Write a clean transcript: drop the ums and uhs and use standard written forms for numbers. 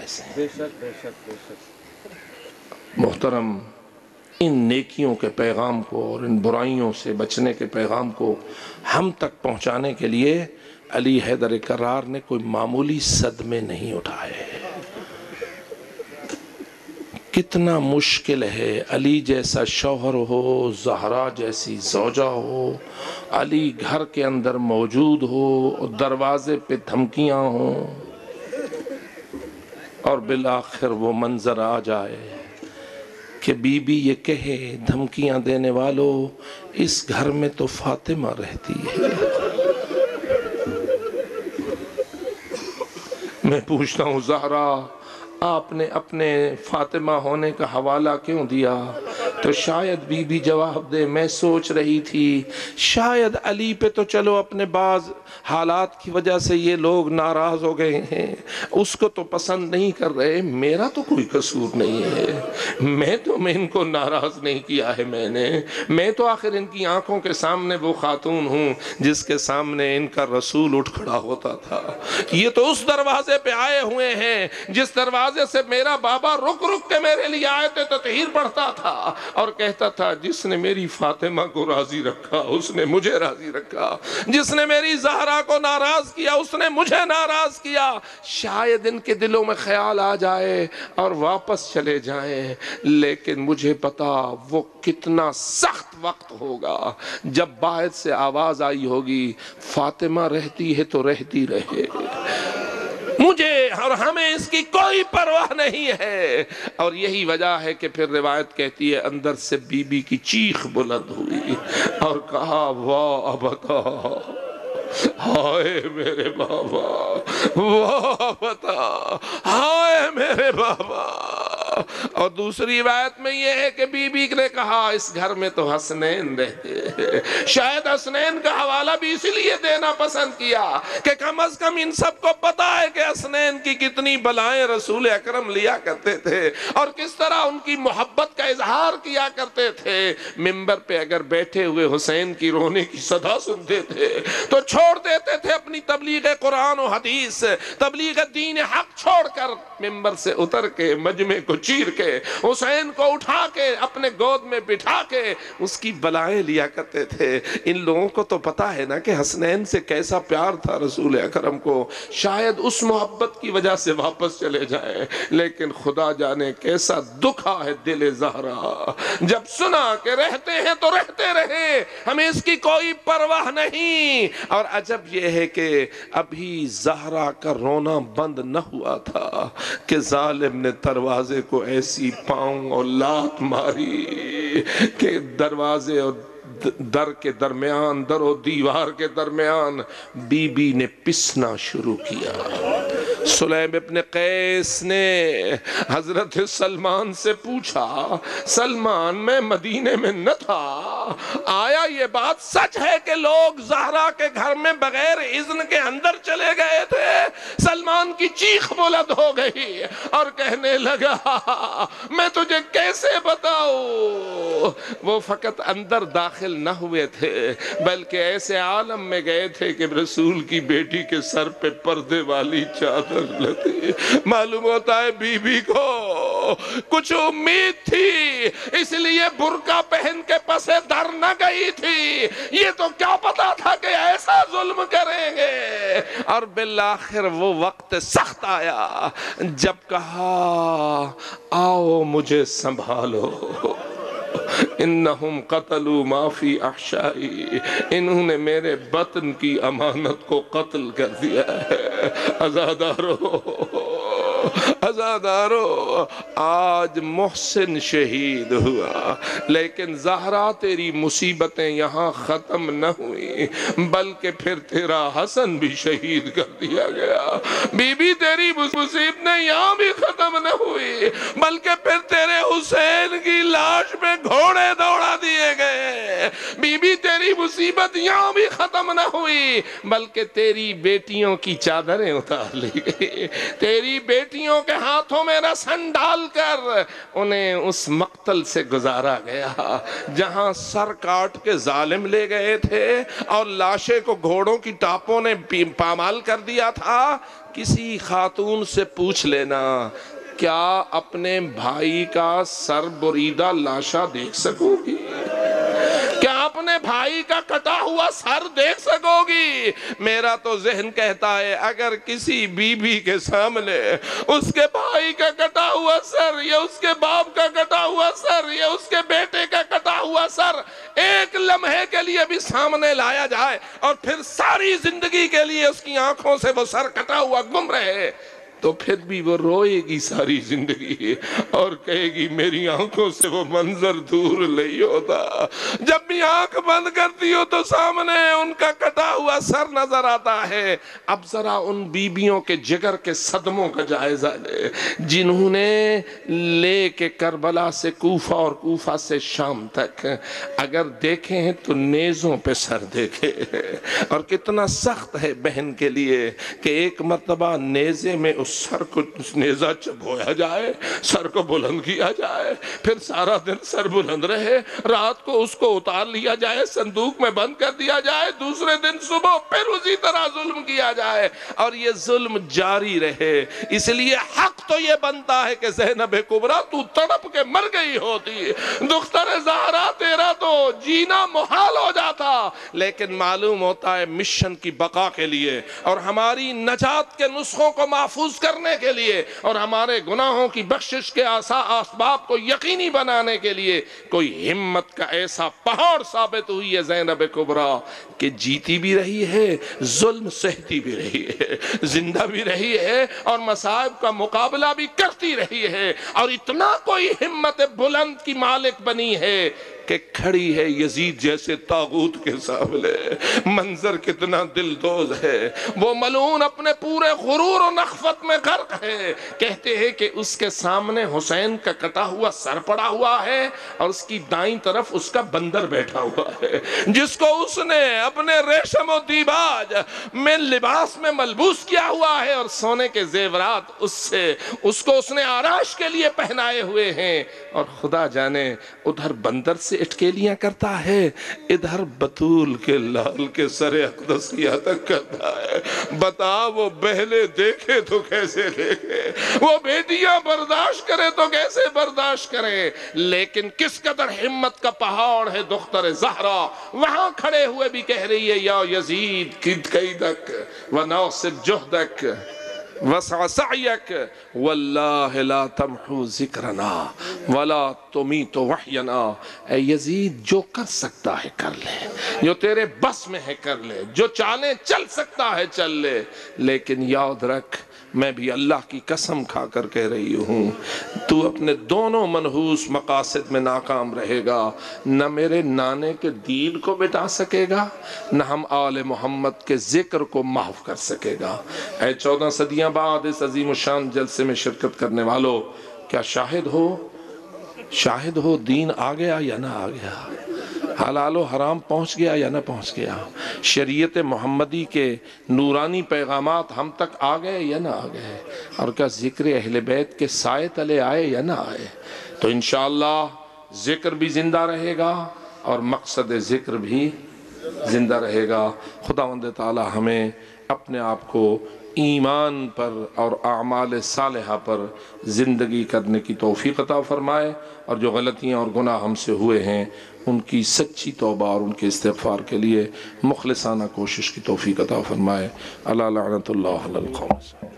جیسے ہیں۔ بے شک بے شک بے شک۔ محترم، ان نیکیوں کے پیغام کو اور ان برائیوں سے بچنے کے پیغام کو ہم تک پہنچانے کے لیے علی حیدر کرار نے کوئی معمولی صدمے نہیں اٹھائے۔ کتنا مشکل ہے علی جیسا شوہر ہو، زہرا جیسی زوجہ ہو، علی گھر کے اندر موجود ہو، دروازے پہ دھمکیاں ہوں اور بالآخر وہ منظر آ جائے کہ بی بی یہ کہے دھمکیاں دینے والوں، اس گھر میں تو فاطمہ رہتی ہے۔ میں پوچھتا ہوں زہرا، آپ نے اپنے فاطمہ ہونے کا حوالہ کیوں دیا؟ تو شاید بی بی جواب دے، میں سوچ رہی تھی شاید علی پہ تو چلو اپنے بعض حالات کی وجہ سے یہ لوگ ناراض ہو گئے ہیں، اس کو تو پسند نہیں کر رہے، میرا تو کوئی قصور نہیں ہے، میں ان کو ناراض نہیں کیا ہے، میں تو آخر ان کی آنکھوں کے سامنے وہ خاتون ہوں جس کے سامنے ان کا رسول اٹھ کھڑا ہوتا تھا۔ یہ تو اس دروازے پہ آئے ہوئے ہیں جس دروازے سے میرا بابا رک رک کے میرے لیے آیت تطہیر پڑھتا تھا اور کہتا تھا جس نے میری فاطمہ کو راضی رکھا اس نے مجھے راضی رکھا، جس نے میری زہرا کو ناراض کیا اس نے مجھے ناراض کیا۔ شاید ان کے دلوں میں خیال آ جائے اور واپس چلے جائیں، لیکن مجھے پتا وہ کتنا سخت وقت ہوگا جب باعث سے آواز آئی ہوگی فاطمہ رہتی ہے تو رہتی رہے، مجھے اور ہمیں اس کی کوئی پرواہ نہیں ہے۔ اور یہی وجہ ہے کہ پھر روایت کہتی ہے اندر سے بی بی کی چیخ بلند ہوئی اور کہا واہ ابتا، ہائے میرے بابا، واہ ابتا، ہائے میرے بابا۔ اور دوسری روایت میں یہ ہے کہ بی بی نے کہا اس گھر میں تو حسنین رہتے ہیں۔ شاید حسنین کا حوالہ بھی اسی لیے دینا پسند کیا کہ کم از کم ان سب کو پتا ہے کہ حسنین کی کتنی بلائیں رسول اکرم لیا کرتے تھے اور کس طرح ان کی محبت کا اظہار کیا کرتے تھے۔ منبر پہ اگر بیٹھے ہوئے حسین کی رونے کی صدا سنتے تھے تو چھوڑ دیتے تھے اپنی تبلیغ قرآن و حدیث، تبلیغ دین حق چھوڑ کر منبر سے اتر کے مجمع کو چیر کے حسین کو اٹھا کے اپنے گود میں بٹھا کے اس کی بلائیں لیا کرتے تھے۔ ان لوگوں کو تو پتا ہے نا کہ حسنین سے کیسا پیار تھا رسول اکرم کو، شاید اس محبت کی وجہ سے واپس چلے جائیں، لیکن خدا جانے کیسا دکھا ہے دل زہرا جب سنا کہ رہتے ہیں تو رہتے رہے، ہمیں اس کی کوئی پرواہ نہیں۔ اور عجب یہ ہے کہ ابھی زہرا کا رونا بند نہ ہوا تھا کہ ظالم نے دروازے کو ایسی پاؤں اور لات ماری کہ دروازے اور در کے درمیان، در و دیوار کے درمیان بی بی نے پسنا شروع کیا۔ سلیم ابن قیس نے حضرت سلمان سے پوچھا سلمان میں مدینے میں نہ تھا، آیا یہ بات سچ ہے کہ لوگ زہرا کے گھر میں بغیر اذن کے اندر چلے گئے تھے؟ سلمان کی چیخ بلند ہو گئی اور کہنے لگا میں تجھے کیسے بتاؤں، وہ فقط اندر داخل نہ ہوئے تھے بلکہ ایسے عالم میں گئے تھے کہ رسول کی بیٹی کے سر پہ پردے والی چادر لگی۔ معلوم ہوتا ہے بی بی کو کچھ امید تھی اس لیے برقع پہن کے پسے در نہ گئی تھی، یہ تو کیا پتا تھا کہ ایسا ظلم کریں گے۔ اور بالآخر وہ وقت سخت آیا جب کہا آؤ مجھے سنبھالو، انہم قتلوا ما فی احشائی، انہوں نے میرے بطن کی امانت کو قتل کر دیا ہے۔ عزادارو آج محسن شہید ہوا، لیکن زہرا تیری مصیبتیں یہاں ختم نہ ہوئی بلکہ پھر تیرا حسن بھی شہید کر دیا گیا۔ بی بی تیری مصیبتیں یہاں بھی ختم نہ ہوئی بلکہ پھر تیرے حسین کی لاش پہ گھوڑے دوڑا دیے گئے۔ بی بی تیری مصیبت یہاں بھی ختم نہ ہوئی بلکہ تیری بیٹیوں کی چادریں اتار لی گئی، تیری بیٹیوں کے ہاتھوں میں رسن ڈال کر انہیں اس مقتل سے گزارا گیا جہاں سر کاٹ کے ظالم لے گئے تھے اور لاشیں کو گھوڑوں کی ٹاپوں نے پامال کر دیا تھا۔ کسی خاتون سے پوچھ لینا کیا اپنے بھائی کا سر بریدہ لاشا دیکھ سکو گی؟ کیا اپنے بھائی کا کٹا ہوا سر دیکھ سکو گی؟ میرا تو ذہن کہتا ہے اگر کسی بی بی کے سامنے اس کے بھائی کا کٹا ہوا سر یا اس کے باپ کا کٹا ہوا سر یا اس کے بیٹے کا کٹا ہوا سر ایک لمحے کے لیے بھی سامنے لایا جائے اور پھر ساری زندگی کے لیے اس کی آنکھوں سے وہ سر کٹا ہوا گم رہے تو پھر بھی وہ روئے گی ساری زندگی اور کہے گی میری آنکھوں سے وہ منظر دور نہیں ہوتا۔ جب بھی آنکھ بند کرتی ہو تو سامنے ان کا کٹا ہوا سر نظر آتا ہے۔ اب ذرا ان بیویوں کے جگر کے صدموں کا جائزہ لے جنہوں نے لے کے کربلا سے کوفہ اور کوفہ سے شام تک اگر دیکھے ہیں تو نیزوں پہ سر دیکھے، اور کتنا سخت ہے بہن کے لیے کہ ایک مرتبہ نیزے میں اس سر کو نیزہ چبویا جائے، سر کو بلند کیا جائے، پھر سارا دن سر بلند رہے، رات کو اس کو اتار لیا جائے، صندوق میں بند کر دیا جائے، دوسرے دن صبح پھر اسی طرح ظلم کیا جائے اور یہ ظلم جاری رہے۔ اس لیے حق تو یہ بنتا ہے کہ زینب کبریٰ تو تڑپ کے مر گئی ہوتی، دختر زہرا تیرا تو جینا محال ہو جاتا، لیکن معلوم ہوتا ہے مشن کی بقا کے لیے اور ہماری نجات کے نسخوں کو محفوظ کرنے کے لیے اور ہمارے گناہوں کی بخشش کے اسباب کو یقینی بنانے کے لیے کوئی ہمت کا ایسا پہاڑ ثابت ہوئی ہے زینب کبریٰ کہ جیتی بھی رہی ہے، ظلم سہتی بھی رہی ہے، زندہ بھی رہی ہے اور مصائب کا مقابلہ بھی کرتی رہی ہے، اور اتنا کوئی ہمت بلند کی مالک بنی ہے کہ کھڑی ہے یزید جیسے طاغوت کے سامنے۔ منظر کتنا دلدوز ہے، وہ ملعون اپنے پورے غرور و نخوت میں غرق ہے، کہتے ہیں کہ اس کے سامنے حسین کا کٹا ہوا سر پڑا ہوا ہے اور اس کی دائیں طرف اس کا بندر بیٹھا ہوا ہے جس کو اس نے اپنے ریشم و دیباج میں لباس میں ملبوس کیا ہوا ہے اور سونے کے زیورات اس کو اس نے آرائش کے لیے پہنائے ہوئے ہیں، اور خدا جانے ادھر بندر سے اٹکیلیاں کرتا ہے، ادھر بطول کے لال کے سر اقدس کی عطا کرتا ہے۔ بتا وہ بہلے دیکھے تو کیسے دیکھے، وہ بیٹیاں برداشت کرے تو کیسے برداشت کرے، لیکن کس قدر ہمت کا پہاڑ ہے دختر زہرا، وہاں کھڑے ہوئے بھی کہہ رہی ہے یا یزید کد قیدک وناصب جہدک وسع سعیک واللہ لا تمحو ذکرنا ولا تمیت وحینا۔ اے یزید جو کر سکتا ہے کر لے، جو تیرے بس میں ہے کر لے، جو چالیں چل سکتا ہے چل لے، لیکن یاد رکھ میں بھی اللہ کی قسم کھا کر کہہ رہی ہوں تو اپنے دونوں منحوس مقاصد میں ناکام رہے گا، نہ میرے نانے کے دین کو مٹا سکے گا، نہ ہم آل محمد کے ذکر کو محو کر سکے گا۔ اے 14 صدیاں بعد اس عظیم الشان جلسے میں شرکت کرنے والوں، کیا شاہد ہو دین آ گیا یا نہ آ گیا، حلال و حرام پہنچ گیا یا نہ پہنچ گیا، شریعت محمدی کے نورانی پیغامات ہم تک آ گئے یا نہ آ گئے، اور کیا ذکر اہل بیت کے سائے تلے آئے یا نہ آئے۔ تو انشاءاللہ ذکر بھی زندہ رہے گا اور مقصد ذکر بھی زندہ رہے گا۔ خداوند تعالی ہمیں اپنے آپ کو ایمان پر اور اعمال صالحہ پر زندگی کرنے کی توفیق عطا فرمائے، اور جو غلطیاں اور گناہ ہم سے ہوئے ہیں ان کی سچی توبہ اور ان کے استغفار کے لیے مخلصانہ کوشش کی توفیق عطا فرمائے۔ الا لعنت اللہ علی القوم۔